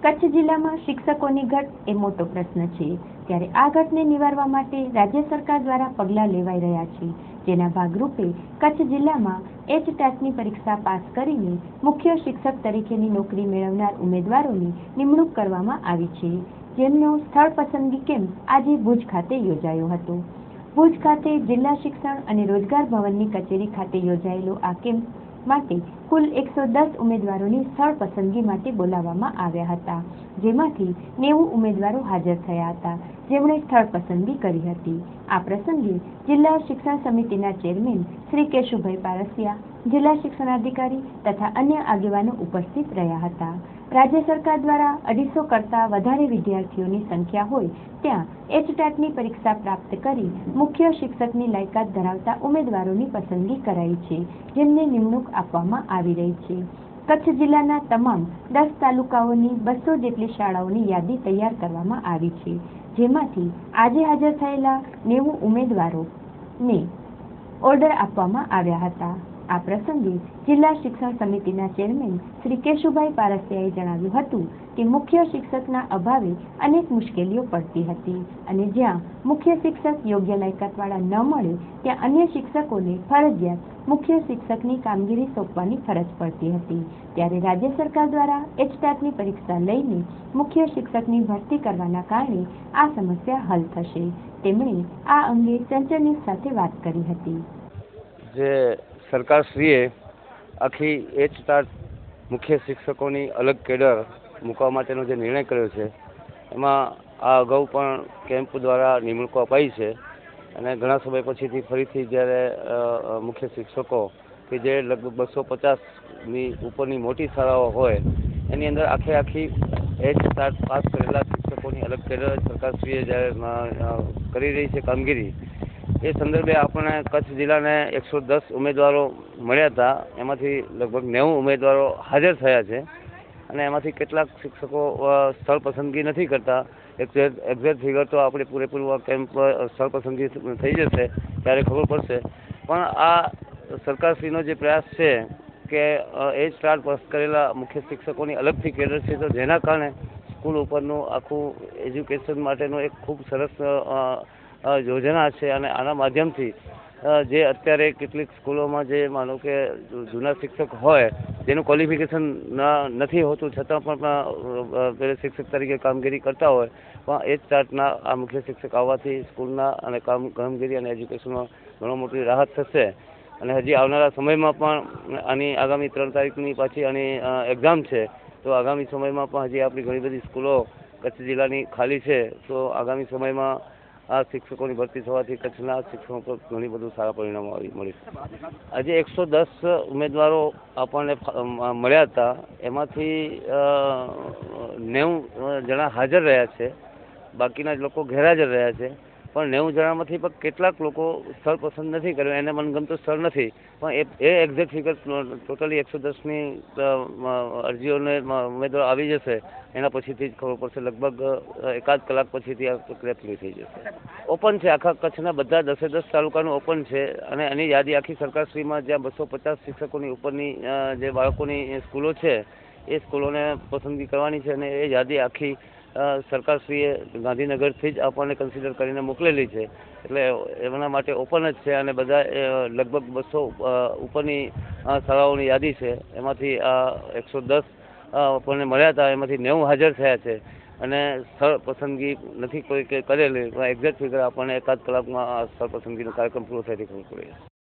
કચ્છ જિલ્લામાં શિક્ષકોની ઘટ એ મોટો પ્રશ્ન છે, ત્યારે આ ઘટને નિવારવા માટે રાજ્ય સરકાર દ્વારા પગલાં લેવાઈ રહ્યા છે, જેના ભાગરૂપે કચ્છ જિલ્લામાં ટેટની પરીક્ષા પાસ કરીને મુખ્ય શિક્ષક તરીકેની નોકરી મેળવનાર ઉમેદવારોની નિમણૂક કરવામાં આવી છે, જેમનો સ્થળ પસંદગી કેમ્પ આજે ભુજ ખાતે યોજાયો હતો। ભુજ ખાતે જિલ્લા શિક્ષણ અને રોજગાર ભવનની કચેરી ખાતે યોજાયેલો આ કેમ્પ માટે કુલ 110 ઉમેદવારોની સ્થળ પસંદગી માટે બોલાવવામાં આવ્યા હતા, જેમાંથી 90 ઉમેદવારો હાજર થયા હતા, જેમણે સ્થળ પસંદગી કરી હતી। આ પ્રસંગે જિલ્લા શિક્ષણ સમિતિના ચેરમેન શ્રી કેશુભાઈ પારસિયા, જિલ્લા શિક્ષણાધિકારી તથા અન્ય આગેવાનો ઉપસ્થિત રહ્યા હતા। રાજ્ય સરકાર દ્વારા 250 કરતા વધારે વિદ્યાર્થીઓની સંખ્યા હોય ત્યાં ટેટની પરીક્ષા પ્રાપ્ત કરી મુખ્ય શિક્ષકની લાયકાત ધરાવતા ઉમેદવારોની પસંદગી કરાઈ છે, જેમને નિમણૂક આપવામાં આવી રહી છે। કચ્છ જિલ્લાના તમામ 10 તાલુકાઓની 200 જેટલી શાળાઓની યાદી તૈયાર કરવામાં આવી છે, જેમાંથી આજે હાજર થયેલા 90 ઉમેદવારોને ઓર્ડર આપવામાં આવ્યા હતા। આ પ્રસંગે જિલ્લા શિક્ષણ સમિતિના ચેરમેન શ્રી કેશુભાઈ પારસિયાએ જણાવ્યું હતું કે મુખ્ય શિક્ષકના અભાવે અનેક મુશ્કેલીઓ પડતી હતી અને જ્યાં મુખ્ય શિક્ષક યોગ્ય લાયકાતવાળા ન મળે ત્યાં અન્ય શિક્ષકોને ફરજિયાત મુખ્ય શિક્ષકની કામગીરી સોંપવાની ફરજ પડતી હતી, ત્યારે રાજ્ય સરકાર દ્વારા ટેટની પરીક્ષા લઈને મુખ્ય શિક્ષકની ભરતી કરવાના કારણે આ સમસ્યા હલ થશે। તેમણે આ અંગે ચંચળ ન્યૂઝ સાથે વાત કરી હતી। સરકારશ્રીએ આખી ટેટ મુખ્ય શિક્ષકોની અલગ કેડર મૂકવા માટેનો જે નિર્ણય કર્યો છે, એમાં આ અગાઉ પણ કેમ્પ દ્વારા નિમણૂકો અપાઈ છે અને ઘણા સમય પછીથી ફરીથી જ્યારે મુખ્ય શિક્ષકો કે જે લગભગ 250ની ઉપરની મોટી શાળાઓ હોય એની અંદર આખી ટેટ પાસ કરેલા શિક્ષકોની અલગ કેડર સરકારશ્રીએ જ્યારે કરી રહી છે કામગીરી, એ સંદર્ભે આપણે કચ્છ જિલ્લાને 110 ઉમેદવારો મળ્યા હતા, એમાંથી લગભગ 90 ઉમેદવારો હાજર થયા છે અને એમાંથી કેટલાક શિક્ષકો સ્થળ પસંદગી નથી કરતા। એક્ઝેક્ટ ફિગર તો આપણે પૂરેપૂરું કેમ્પ સ્થળ પસંદગી થઈ જશે ત્યારે ખબર પડશે, પણ આ સરકારશ્રીનો જે પ્રયાસ છે કે ટેટ પાસ કરેલા મુખ્ય શિક્ષકોની અલગથી કેડર છે, તો જેના કારણે સ્કૂલ ઉપરનું આખું એજ્યુકેશન માટેનું એક ખૂબ સરસ યોજના છે અને આના માધ્યમથી જે અત્યારે કેટલીક સ્કૂલોમાં જે માનો કે જૂના શિક્ષક હોય જેનું ક્વોલિફિકેશન નથી હોતું છતાં પણ શિક્ષક તરીકે કામગીરી કરતા હોય, પણ એ ટેટના આ મુખ્ય શિક્ષક આવવાથી સ્કૂલના અને કામગીરી અને એજ્યુકેશનમાં ઘણો મોટી રાહત થશે અને હજી આવનારા સમયમાં પણ આની આગામી 3 તારીખની પાછી આની એક્ઝામ છે, તો આગામી સમયમાં પણ હજી આપણી ઘણી બધી સ્કૂલો કચ્છ જિલ્લાની ખાલી છે, તો આગામી સમયમાં આ શિક્ષકોની ભરતી થવાથી કચ્છના શિક્ષકો પર ઘણી બધું સારા પરિણામો મળી છે। આજે 110 ઉમેદવારો આપણને મળ્યા હતા, એમાંથી 90 જણા હાજર રહ્યા છે, બાકીના લોકો ગેરહાજર રહ્યા છે, પણ 90 જણામાંથી પણ કેટલાક લોકો સ્થળ પસંદ નથી કર્યું, એને મનગમતું સ્થળ નથી, પણ એ એક્ઝેક્ટ ફિગર ટોટલી 110ની અરજીઓને ઉમેદવારો આવી જશે એના પછીથી જ ખબર પડશે, લગભગ એકાદ કલાક પછીથી આ પ્રક્રિયા પૂરી થઈ જશે। ઓપન છે, આખા કચ્છના બધા 10 તાલુકાનું ઓપન છે અને એની યાદી આખી સરકારશ્રીમાં જ્યાં 250 શિક્ષકોની ઉપરની જે બાળકોની સ્કૂલો છે એ સ્કૂલોને પસંદગી કરવાની છે અને એ યાદી આખી સરકારશ્રીએ ગાંધીનગરથી જ આપણને કન્સિડર કરીને મોકલેલી છે, એટલે એમના માટે ઓપન જ છે અને બધા લગભગ 200 ઉપરની શાળાઓની યાદી છે, એમાંથી આ 110 આપણને મળ્યા હતા, એમાંથી 90 હાજર થયા છે અને સ્થળ પસંદગી નથી કોઈ કે કરેલી, એક્ઝેક્ટ ફિગર આપણને એકાદ કલાકમાં આ સ્થળ પસંદગીનો કાર્યક્રમ પૂરો થયાથી ખબર પડે।